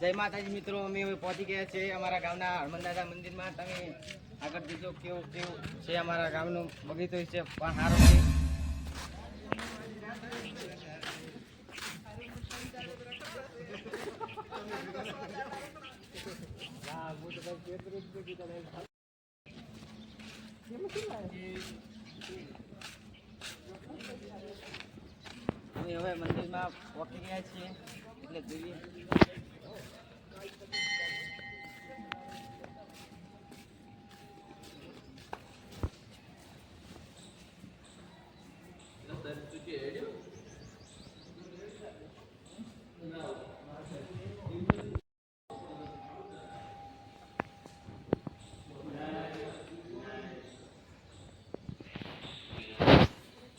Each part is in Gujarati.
જય માતાજી મિત્રો, અમે હવે પહોંચી ગયા છે અમારા ગામના હનુમાનદાદા મંદિરમાં. તમે આગળ જોજો કેવું કેવું છે અમારા ગામનો બગીચો છે, પણ સારો છે. અમે હવે મંદિરમાં પહોંચી ગયા છીએ, એટલે જોઈએ.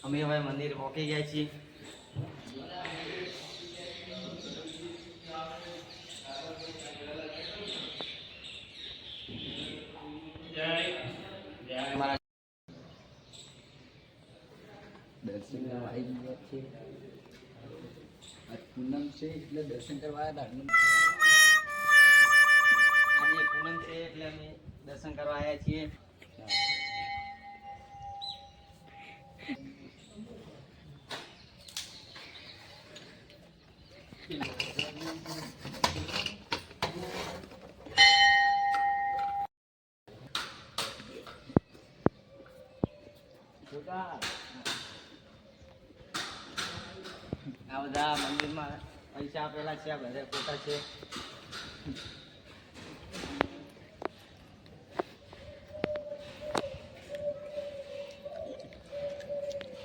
અમે હવે મંદિર પહોંચી ગયા છીએ. દર્શન કરવા આવી ગયા છે. આજ પૂનમ છે એટલે દર્શન કરવા આવ્યા હતા. આજે પૂનમ છે એટલે અમે દર્શન કરવા આવ્યા છીએ. આ બધા મંદિરમાં પૈસા આપેલા છે, આ બધા ફોટા છે.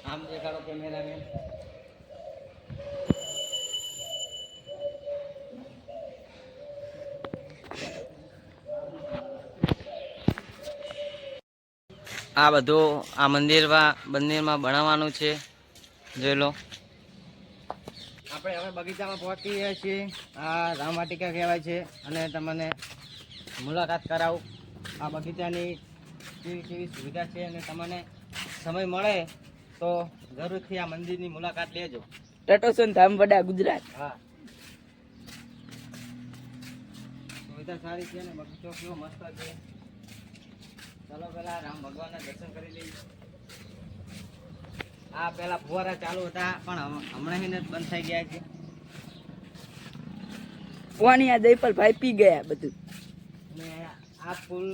આમ દેખાડો કેમેરામેન. આ બધું આ મંદિરમાં બનાવવાનું છે, જોઈ લો. આપણે હવે બગીચામાં પહોંચી ગયા છીએ. આ રામવાટિકા કહેવાય છે, અને તમને મુલાકાત કરાવું આ બગીચાની કેવી કેવી સુવિધા છે. અને તમને સમય મળે તો જરૂરથી આ મંદિરની મુલાકાત લેજો. ટટોસન ધામવડા ગુજરાત. હા, સુવિધા સારી છે ને બગીચો કેવો મસ્ત છે. ચાલો પેલા રામ ભગવાનના દર્શન કરી લઈએ. આ પેલા ફુવારા ચાલુ હતા, પણ હમણાં જ બંધ થઈ ગયા છે. વાણિયા જયપાલ ભાઈ પી ગયા બધું. અને આ ફૂલ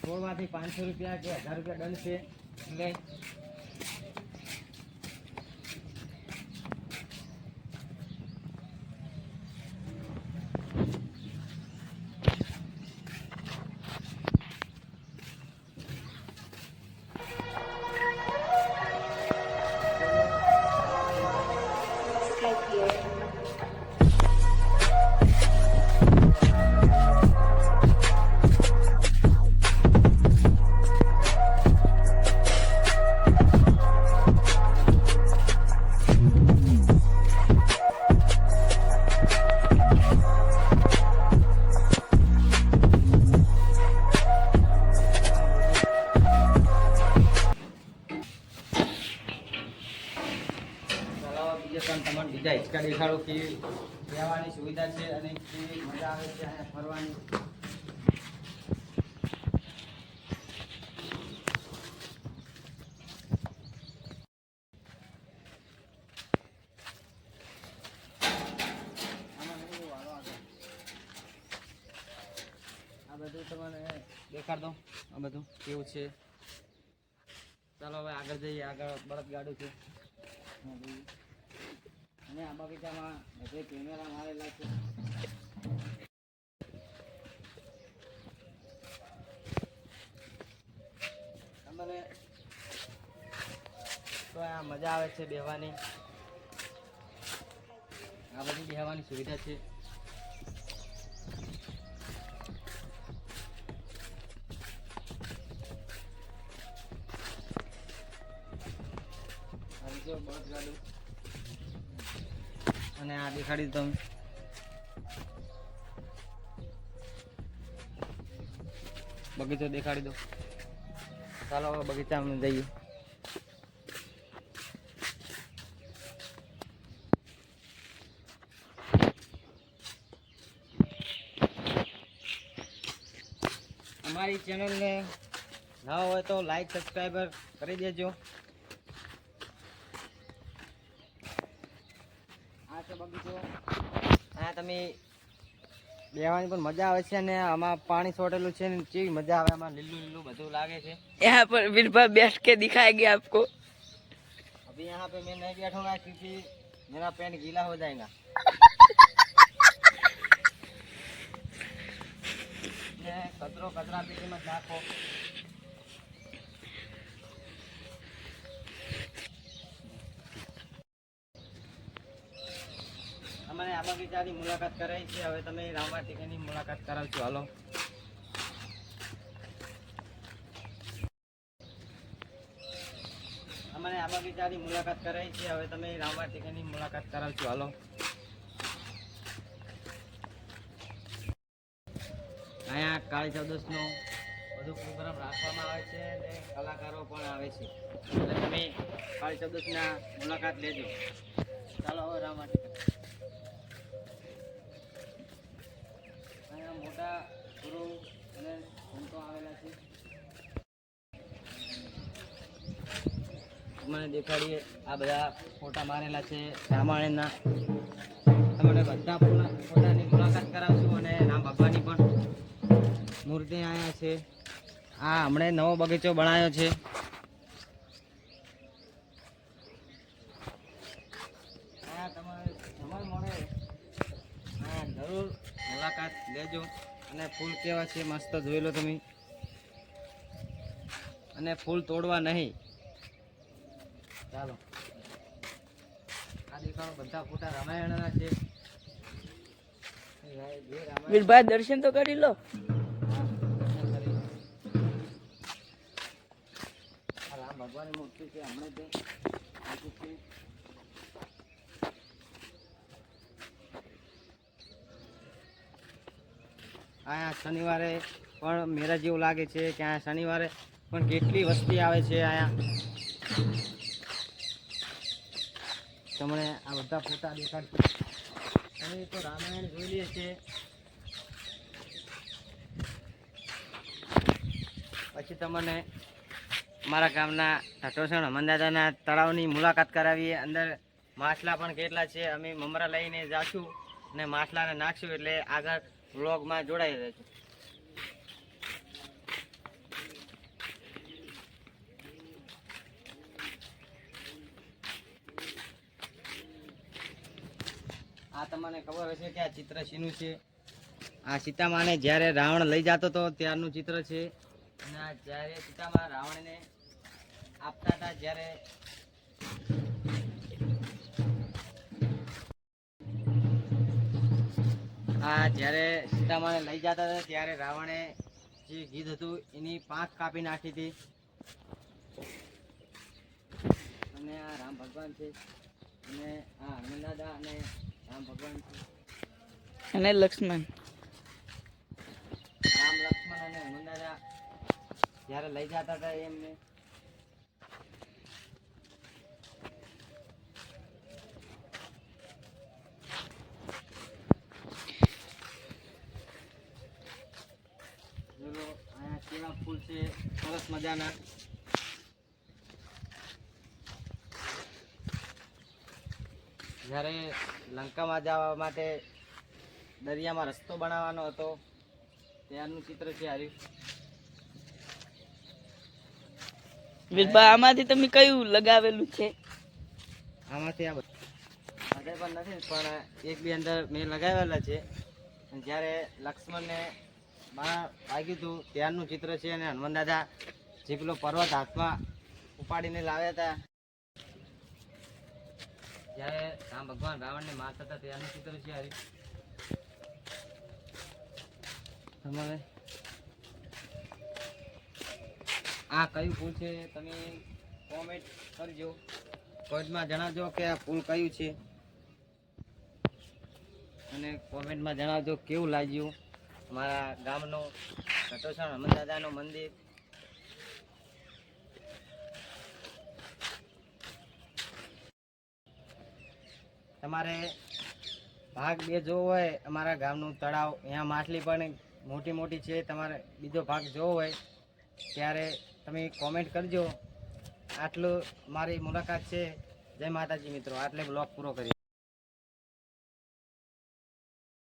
છોડવાથી 500 રૂપિયા કે 1000 રૂપિયા દંડ છે. એટલે બીજા હિંચકા દેખાડો કેવી રહેવાની સુવિધા છે અને કેવી મજા આવે છે અહીંયા ફરવાની. આ બધું તમને દેખાડ દો, આ બધું કેવું છે. ચાલો હવે આગળ જઈએ. આગળ બળદગાડું છે, અને આ બગીચામાં બધે કેમેરા મારેલા છે. તમને તો આ મજા આવે છે બેહવાની. આ બધી બેહવાની સુવિધા છે. બળદગાડું અને આ દેખાડી તમે. બગીચો દેખાડી દો. ચાલો હવે બગીચામાં જઈએ. અમારી ચેનલને નવા હોય તો લાઈક સબસ્ક્રાઈબર કરી દેજો. આ છે બગીચો. આ તમે બેહવાની પણ મજા આવે છે અને આમાં પાણી છોડેલું છે ને કેવી મજા આવે. આમાં લીલું લીલું બધું લાગે છે. यहाँ पर वीरभा बैठ के दिखाएंगे आपको. अभी यहाँ पे मैं नहीं बैठूंगा क्योंकि मेरा पैंट गीला हो जाएगा. कचरो कचरा पेटी में नाखो. अमने आ बगीचानी मुलाकात कराई छे. हवे तमे रामवाटिकानी मुलाकात करावशो. हालो. अमने आ बगीचानी मुलाकात कराई छे. हवे तमे रामवाटिकानी मुलाकात करावशो. हालो. અહીંયા કાળી ચૌદસનો બધું પ્રોગ્રામ રાખવામાં આવે છે અને કલાકારો પણ આવે છે. એટલે તમે કાળી ચૌદસના મુલાકાત લેજો. ચાલો હવે રામવાટિકા. અહીંયા મોટા ગુરુ અને સંતો આવેલા છે. મને દેખાડીએ આ બધા ફોટા મારેલા છે રામાયણના. તમને બધા ફોટાની મુલાકાત કરાવશું અને રામ ભગવાનની પણ મૂર્તિ અહીંયા છે. આ હમણે નવો બગીચો બનાવ્યો છે. આ તમારે સમય મળે હા જરૂર મુલાકાત લેજો. અને ફૂલ કેવા છે મસ્ત જોઈ લો તમે. અને ફૂલ તોડવા નહીં. ચાલો આ દેખાડો બધા ફોટા રામાયણના છે. વીરભા દર્શન તો કરી લો. રામ ભગવાનની મૂર્તિ છે. હમણાં જ આ શનિવારે પણ મેળા જેવું લાગે છે કે આ શનિવારે પણ કેટલી વસ્તી આવે છે. અહીંયા તમને આ બધા ફોટા દેખાડશે. અમે તો રામાયણ જોઈ લઈએ છીએ. પછી તમને અમારા ગામના ઢટોસણ હનુમાનદાદાના તળાવની મુલાકાત કરાવીએ. અંદર માછલા પણ કેટલા છે. અમે મમરા લઈને જાશું અને માછલાને નાખશું. એટલે આગળ વ્લોગમાં જોડાઈ રહેજો. આ તમને ખબર હશે કે આ ચિત્ર શીનું છે. આ સીતામાને જ્યારે રાવણ લઈ જતો હતો ત્યારનું ચિત્ર છે. અને આ જ્યારે સીતામા રાવણને આપતા હતા જ્યારે જ્યારે સીતામાને લઈ જતા હતા ત્યારે રાવણે જે ગીધ હતું એની પાંખ કાપી નાખી હતી. અને આ રામ ભગવાન છે. અને આ હનુમાનદાદા અને રામ ભગવાન છે. અને લક્ષ્મણ. રામ લક્ષ્મણ અને હનુમાનદાદા જ્યારે લઈ જતા હતા એમને અહીંયા કેવા ફૂલ છે સરસ મજાના. જ્યારે લંકામાં જવા માટે દરિયામાં રસ્તો બનાવવાનો હતો ત્યારનું ચિત્ર છે. હાર્યું વીરભા આમાંથી તમે કયું લગાવેલું છે? આમાંથી આ બધે પણ નથી પણ એક બે અંદર મેં લગાવેલા છે. જ્યારે લક્ષ્મણને બહાર વાગ્યું હતું ત્યારનું ચિત્ર છે. અને હનુમાન દાદા જે પેલો પર્વત હાથમાં ઉપાડીને લાવ્યા હતા જ્યારે રામ ભગવાન રાવણને મારતા હતા ત્યારનું ચિત્ર છે. હારી તમારે આ કયું ફૂલ છે તમે કોમેન્ટ કરજો. કોમેન્ટમાં જણાવજો કે આ ફૂલ કયું છે અને કોમેન્ટમાં જણાવજો કેવું લાગ્યું મારા ગામનો ઢટોસણ હનુમાન દાદાનું મંદિર. તમારે ભાગ 2 જોવો હોય અમારા ગામનું તળાવ, અહીંયા માછલી પણ મોટી મોટી છે. તમારે બીજો ભાગ જોવો હોય ત્યારે તમે કોમેન્ટ કરજો. આટલું મારી મુલાકાત છે. જય માતાજી મિત્રો, આટલે બ્લોગ પૂરો કરીએ.